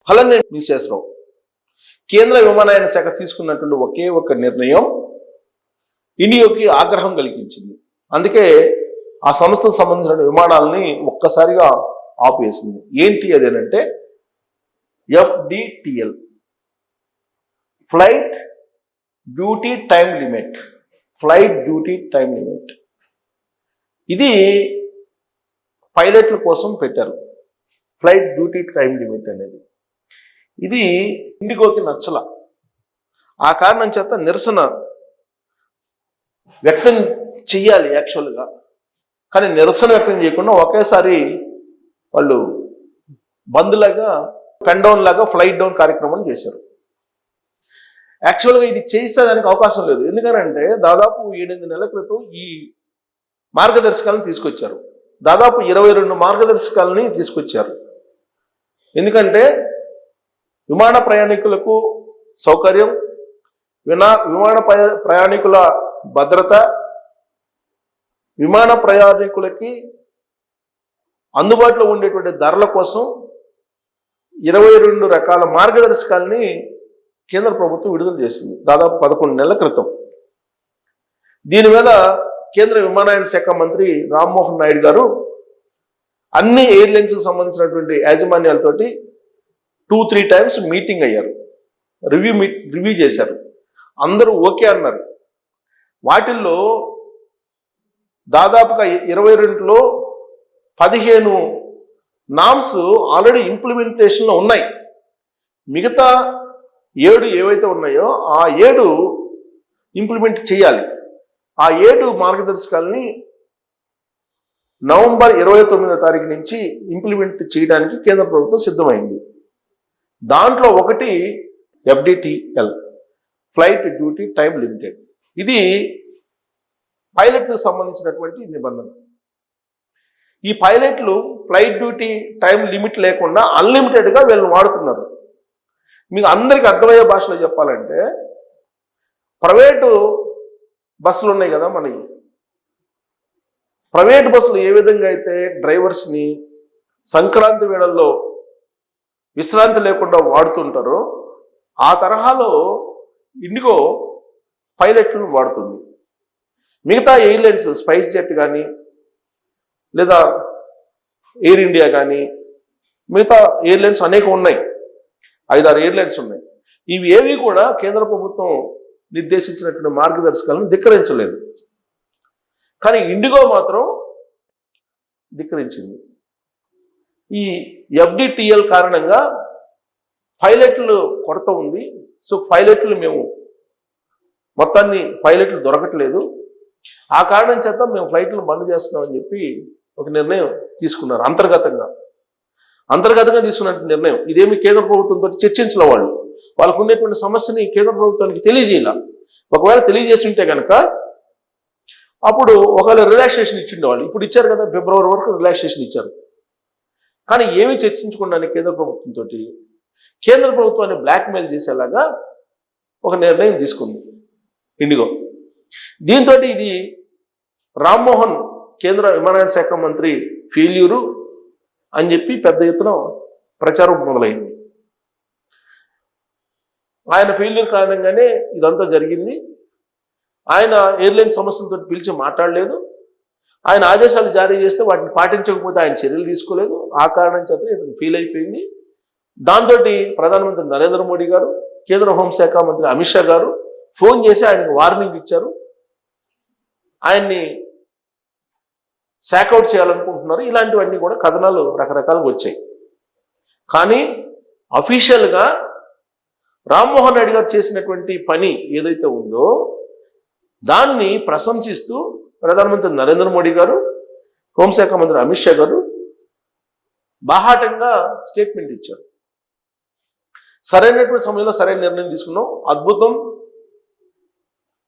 హలనే మిశ్రేశ్వరరావు కేంద్ర విమానయాన శాఖ తీసుకున్నటువంటి ఒకే ఒక నిర్ణయం ఇండియాకి ఆగ్రహం కలిగించింది. అందుకే ఆ సంస్థకు సంబంధించిన విమానాలని ఒక్కసారిగా ఆపివేసింది. ఏంటి అదేనంటే FDTL, flight duty time limit. Flight duty time limit ఇది పైలట్ల కోసం పెట్టారు. ఫ్లైట్ డ్యూటీ టైం లిమిట్ అనేది ఇది ఇండిగోకి నచ్చల. ఆ కారణం చేత నిరసన వ్యక్తం చెయ్యాలి యాక్చువల్గా, కానీ నిరసన వ్యక్తం చేయకుండా ఒకేసారి వాళ్ళు బంద్ లాగా పెన్ డౌన్ లాగా ఫ్లైట్ డౌన్ కార్యక్రమం చేశారు. యాక్చువల్గా ఇది చేసేదానికి అవకాశం లేదు. ఎందుకనంటే దాదాపు 7-8 నెలల క్రితం ఈ మార్గదర్శకాలను తీసుకొచ్చారు. దాదాపు 22 మార్గదర్శకాలని తీసుకొచ్చారు. ఎందుకంటే విమాన ప్రయాణికులకు సౌకర్యం, విమాన ప్రయాణికుల భద్రత, విమాన ప్రయాణికులకి అందుబాటులో ఉండేటువంటి ధరల కోసం 22 రకాల మార్గదర్శకాలని కేంద్ర ప్రభుత్వం విడుదల చేసింది దాదాపు 11 నెలల క్రితం. దీని మీద కేంద్ర విమానయాన శాఖ మంత్రి రామ్మోహన్ నాయుడు గారు అన్ని ఎయిర్లైన్స్కి సంబంధించినటువంటి యాజమాన్యాలతోటి 2-3 టైమ్స్ మీటింగ్ అయ్యారు, రివ్యూ చేశారు. అందరూ ఓకే అన్నారు. వాటిల్లో దాదాపుగా 22లో 15 నామ్స్ ఆల్రెడీ ఇంప్లిమెంటేషన్లో ఉన్నాయి. మిగతా 7 ఏవైతే ఉన్నాయో ఆ 7 ఇంప్లిమెంట్ చేయాలి. ఆ 7 మార్గదర్శకాలని నవంబర్ 29వ తారీఖు నుంచి ఇంప్లిమెంట్ చేయడానికి కేంద్ర ప్రభుత్వం సిద్ధమైంది. దాంట్లో ఒకటి FDTL, flight duty time limited. ఇది పైలట్లకు సంబంధించినటువంటి నిబంధన. ఈ పైలట్లు ఫ్లైట్ డ్యూటీ టైం లిమిట్ లేకుండా అన్లిమిటెడ్గా వీళ్ళు వాడుతున్నారు. మీకు అందరికీ అర్థమయ్యే భాషలో చెప్పాలంటే ప్రైవేటు బస్సులు ఉన్నాయి కదా మనకి, ప్రైవేట్ బస్సులు ఏ విధంగా అయితే డ్రైవర్స్ని సంక్రాంతి వేళల్లో విశ్రాంతి లేకుండా వాడుతుంటారో ఆ తరహాలో ఇండిగో పైలట్లను వాడుతుంది. మిగతా ఎయిర్లైన్స్ స్పైస్ జెట్ కానీ లేదా ఎయిర్ ఇండియా కానీ మిగతా ఎయిర్లైన్స్ అనేక ఉన్నాయి, 5-6 ఎయిర్లైన్స్ ఉన్నాయి. ఇవి ఏవి కూడా కేంద్ర ప్రభుత్వం నిర్దేశించినటువంటి మార్గదర్శకాలను ధిక్కరించలేదు. కానీ ఇండిగో మాత్రం ధిక్కరించింది. ఈ FDTL కారణంగా పైలట్లు కొరత ఉంది. సో పైలట్లు మేము మొత్తాన్ని పైలట్లు దొరకట్లేదు, ఆ కారణం చేత మేము ఫ్లైట్లు బంద్ చేస్తున్నామని చెప్పి ఒక నిర్ణయం తీసుకున్నారు. అంతర్గతంగా తీసుకున్న నిర్ణయం. ఇదేమి కేంద్ర ప్రభుత్వంతో చర్చించిన వాళ్ళకు ఉండేటువంటి సమస్యని కేంద్ర ప్రభుత్వానికి తెలియజేయాల. ఒకవేళ తెలియజేసి ఉంటే కనుక అప్పుడు ఒకవేళ రిలాక్సేషన్ ఇచ్చిండేవాళ్ళు. ఇప్పుడు ఇచ్చారు కదా, ఫిబ్రవరి వరకు రిలాక్సేషన్ ఇచ్చారు. కానీ ఏమీ చర్చించకుండా కేంద్ర ప్రభుత్వంతో కేంద్ర ప్రభుత్వాన్ని బ్లాక్మెయిల్ చేసేలాగా ఒక నిర్ణయం తీసుకుంది ఇండిగో. దీంతో ఇది రామ్మోహన్ కేంద్ర విమానయాన శాఖ మంత్రి ఫెయిల్యూరు అని చెప్పి పెద్ద ఎత్తున ప్రచారం మొదలైంది. ఆయన ఫెయిల్యూర్ కారణంగానే ఇదంతా జరిగింది. ఆయన ఎయిర్లైన్ సంస్థలతో పిలిచి మాట్లాడలేదు. ఆయన ఆదేశాలు జారీ చేస్తే వాటిని పాటించకపోతే ఆయన చర్యలు తీసుకోలేదు. ఆ కారణం చేత ఇతను ఫెయిల్ అయిపోయింది. దాంతో ప్రధానమంత్రి నరేంద్ర మోడీ గారు, కేంద్ర హోంశాఖ మంత్రి అమిత్ షా గారు ఫోన్ చేసి ఆయనకు వార్నింగ్ ఇచ్చారు. ఆయన్ని శాక్అవుట్ చేయాలనుకుంటున్నారు. ఇలాంటివన్నీ కూడా కథనాలు రకరకాలుగా వచ్చాయి. కానీ అఫీషియల్గా రామ్మోహన్ రెడ్డి గారు చేసినటువంటి పని ఏదైతే ఉందో దాన్ని ప్రశంసిస్తూ ప్రధానమంత్రి నరేంద్ర మోడీ గారు, హోంశాఖ మంత్రి అమిత్ షా గారు బాహాటంగా స్టేట్మెంట్ ఇచ్చారు. సరైనటువంటి సమయంలో సరైన నిర్ణయం తీసుకున్నాం, అద్భుతం.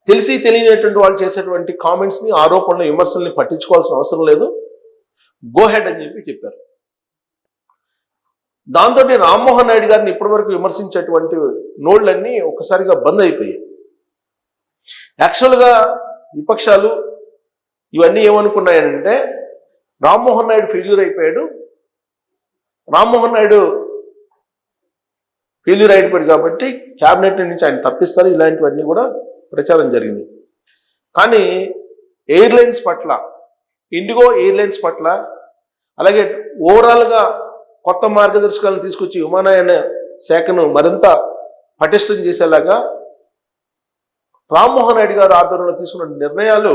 తెలిసి తెలియనటువంటి వాళ్ళు చేసేటువంటి కామెంట్స్ని, ఆరోపణలు, విమర్శల్ని పట్టించుకోవాల్సిన అవసరం లేదు, గో హెడ్ అని చెప్పారు. దాంతో రామ్మోహన్ నాయుడు గారిని ఇప్పటివరకు విమర్శించేటువంటి నోళ్లన్నీ ఒక్కసారిగా బంద్ అయిపోయాయి. యాక్చువల్గా విపక్షాలు ఇవన్నీ ఏమనుకున్నాయంటే రామ్మోహన్ నాయుడు ఫెయిల్యూర్ అయిపోయాడు, రామ్మోహన్ నాయుడు ఫెయిల్యూర్ అయిపోయాడు కాబట్టి క్యాబినెట్ నుంచి ఆయన తప్పిస్తారు, ఇలాంటివన్నీ కూడా ప్రచారం జరిగింది. కానీ ఎయిర్లైన్స్ పట్ల, ఇండిగో ఎయిర్లైన్స్ పట్ల, అలాగే ఓవరాల్గా కొత్త మార్గదర్శకాలను తీసుకొచ్చి విమానయాన శాఖను మరింత పటిష్టం చేసేలాగా రామ్మోహన్ రెడ్డి గారు ఆధ్వర్యంలో తీసుకున్న నిర్ణయాలు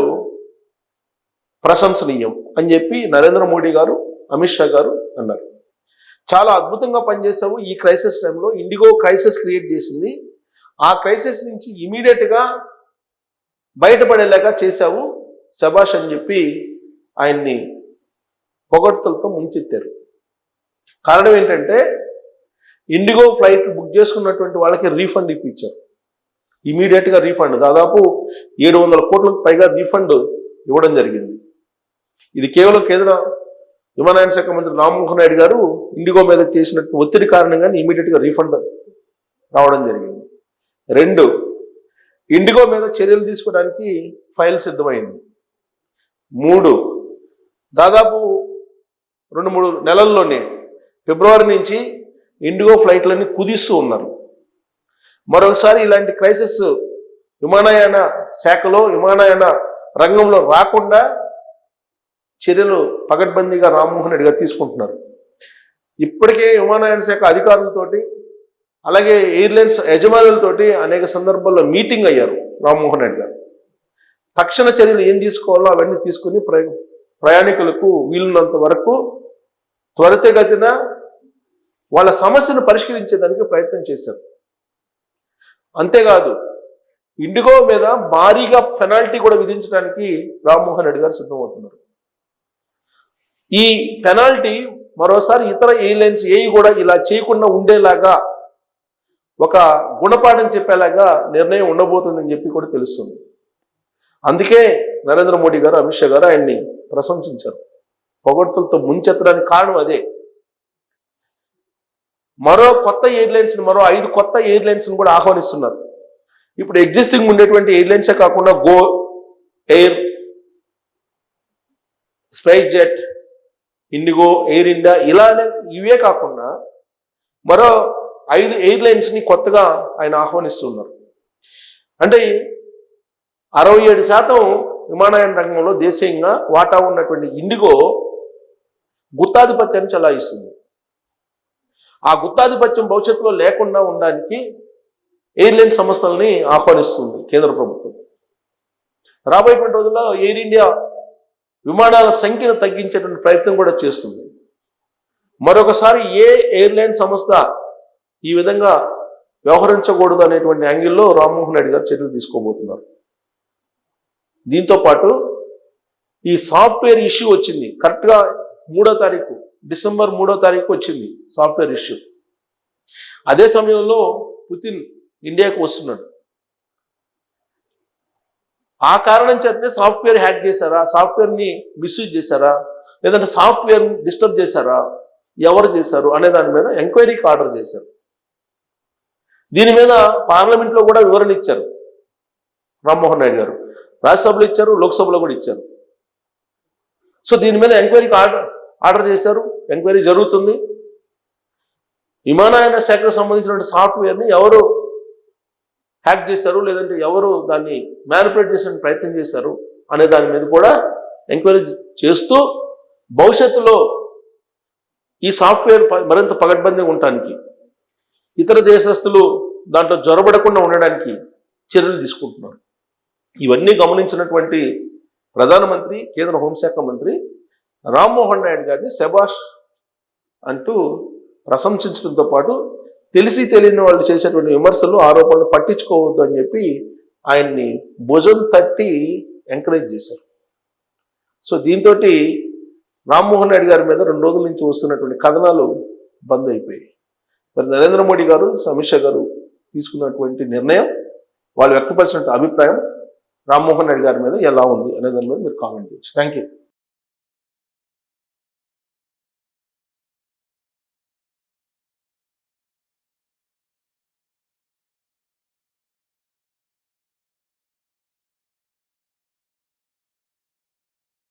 ప్రశంసనీయం అని చెప్పి నరేంద్ర మోడీ గారు, అమిత్ షా గారు అన్నారు. చాలా అద్భుతంగా పనిచేసావు, ఈ క్రైసిస్ టైంలో ఇండిగో క్రైసిస్ క్రియేట్ చేసింది, ఆ క్రైసిస్ నుంచి ఇమీడియట్గా బయటపడేలాగా చేశావు, శబాష్ అని చెప్పి ఆయన్ని పొగడ్తలతో ముంచెత్తారు. కారణం ఏంటంటే ఇండిగో ఫ్లైట్ బుక్ చేసుకున్నటువంటి వాళ్ళకి రీఫండ్ ఇప్పించారు, ఇమీడియట్గా రీఫండ్, దాదాపు 700 కోట్లకు పైగా రీఫండ్ ఇవ్వడం జరిగింది. ఇది కేవలం కేంద్ర విమానయాన శాఖ మంత్రి రామ్మోహన్ రెడ్డి గారు ఇండిగో మీద చేసినట్టు ఒత్తిడి కారణంగానే ఇమీడియట్గా రీఫండ్ రావడం జరిగింది. 2, ఇండిగో మీద చర్యలు తీసుకోవడానికి ఫైల్ సిద్ధమైంది. 3, దాదాపు 2-3 నెలల్లోనే ఫిబ్రవరి నుంచి ఇండిగో ఫ్లైట్లన్నీ కుదిస్తూ ఉన్నారు. మరొకసారి ఇలాంటి క్రైసిస్ విమానయాన శాఖలో, విమానయాన రంగంలో రాకుండా చర్యలు పకడ్బందీగా రామ్మోహన్ రెడ్డి గారు తీసుకుంటున్నారు. ఇప్పటికే విమానయాన శాఖ అధికారులతోటి, అలాగే ఎయిర్లైన్స్ యజమానులతోటి అనేక సందర్భాల్లో మీటింగ్ అయ్యారు రామ్మోహన్ రెడ్డి గారు. తక్షణ చర్యలు ఏం తీసుకోవాలో అవన్నీ తీసుకుని ప్రయాణికులకు వీలున్నంత వరకు త్వరితగతిన వాళ్ళ సమస్యను పరిష్కరించేదానికి ప్రయత్నం చేశారు. అంతేకాదు ఇండిగో మీద భారీగా పెనాల్టీ కూడా విధించడానికి రామ్మోహన్ రెడ్డి గారు సిద్ధమవుతున్నారు. ఈ పెనాల్టీ మరోసారి ఇతర ఎయిర్లైన్స్ ఏవి కూడా ఇలా చేయకుండా ఉండేలాగా ఒక గుణపాఠం చెప్పేలాగా నిర్ణయం ఉండబోతుందని చెప్పి కూడా తెలుస్తుంది. అందుకే నరేంద్ర మోడీ గారు, అమిత్ షా గారు ఆయన్ని ప్రశంసించారు, పొగడ్తలతో ముంచెత్తడానికి కారణం అదే. మరో 5 కొత్త ఎయిర్లైన్స్ని కూడా ఆహ్వానిస్తున్నారు. ఇప్పుడు ఎగ్జిస్టింగ్ ఉండేటువంటి ఎయిర్లైన్సే కాకుండా go air, spice jet, IndiGo, air India, ఇలానే ఇవే కాకుండా మరో 5 ఎయిర్లైన్స్ని కొత్తగా ఆయన ఆహ్వానిస్తున్నారు. అంటే 67% విమానయాన రంగంలో దేశీయంగా వాటా ఉన్నటువంటి ఇండిగో గుత్తాధిపత్యాన్ని చెలాయిస్తుంది. ఆ గుత్తాధిపత్యం భవిష్యత్తులో లేకుండా ఉండడానికి ఎయిర్లైన్ సంస్థల్ని ఆహ్వానిస్తుంది కేంద్ర ప్రభుత్వం. రాబోయేటువంటి రోజుల్లో ఎయిర్ ఇండియా విమానాల సంఖ్యను తగ్గించేటువంటి ప్రయత్నం కూడా చేస్తుంది. మరొకసారి ఏ ఎయిర్లైన్ సంస్థ ఈ విధంగా వ్యవహరించకూడదు అనేటువంటి యాంగిల్లో రామ్మోహన్ రెడ్డి గారు చర్యలు తీసుకోబోతున్నారు. దీంతో పాటు ఈ సాఫ్ట్వేర్ ఇష్యూ వచ్చింది, కరెక్ట్గా డిసెంబర్ 3వ తారీఖు వచ్చింది సాఫ్ట్వేర్ ఇష్యూ. అదే సమయంలో పుతిన్ ఇండియాకు వస్తున్నాడు. ఆ కారణం చేతనే సాఫ్ట్వేర్ హ్యాక్ చేశారా, సాఫ్ట్వేర్ని మిస్యూజ్ చేశారా, లేదంటే సాఫ్ట్వేర్ని డిస్టర్బ్ చేశారా, ఎవరు చేశారు అనే దాని మీద ఎంక్వైరీకి ఆర్డర్ చేశారు. దీని మీద పార్లమెంట్లో కూడా వివరణ ఇచ్చారు రామ్మోహన్ రెడ్డి గారు, రాజ్యసభలో ఇచ్చారు, లోక్సభలో కూడా ఇచ్చారు. సో దీని మీద ఎంక్వైరీకి ఆర్డర్ చేశారు, ఎంక్వైరీ జరుగుతుంది. విమానయాన శాఖకు సంబంధించిన సాఫ్ట్వేర్ని ఎవరు హ్యాక్ చేశారు, లేదంటే ఎవరు దాన్ని మ్యానిపులేట్ చేసే ప్రయత్నం చేశారు అనే దాని మీద కూడా ఎంక్వైరీ చేస్తూ భవిష్యత్తులో ఈ సాఫ్ట్వేర్ మరింత పకడ్బందీగా ఉండటానికి, ఇతర దేశస్తులు దాంట్లో జొరబడకుండా ఉండడానికి చర్యలు తీసుకుంటున్నారు. ఇవన్నీ గమనించినటువంటి ప్రధానమంత్రి, కేంద్ర హోంశాఖ మంత్రి రామ్మోహన్ రెడ్డి గారిని శబాష్ అంటూ ప్రశంసించడంతో పాటు తెలిసి తెలియని వాళ్ళు చేసేటువంటి విమర్శలు, ఆరోపణలు పట్టించుకోవద్దు అని చెప్పి ఆయన్ని భుజం తట్టి ఎంకరేజ్ చేశారు. సో దీంతో రామ్మోహన్ రెడ్డి గారి మీద 2 రోజుల నుంచి వస్తున్నటువంటి కథనాలు బంద్ అయిపోయాయి. మరి నరేంద్ర మోడీ గారు, అమిత్ షా గారు తీసుకున్నటువంటి నిర్ణయం, వాళ్ళు వ్యక్తపరిచినటువంటి అభిప్రాయం రామ్మోహన్ రెడ్డి గారి మీద ఎలా ఉంది అనే దాని మీద మీరు కామెంట్ చేయొచ్చు. Thank you.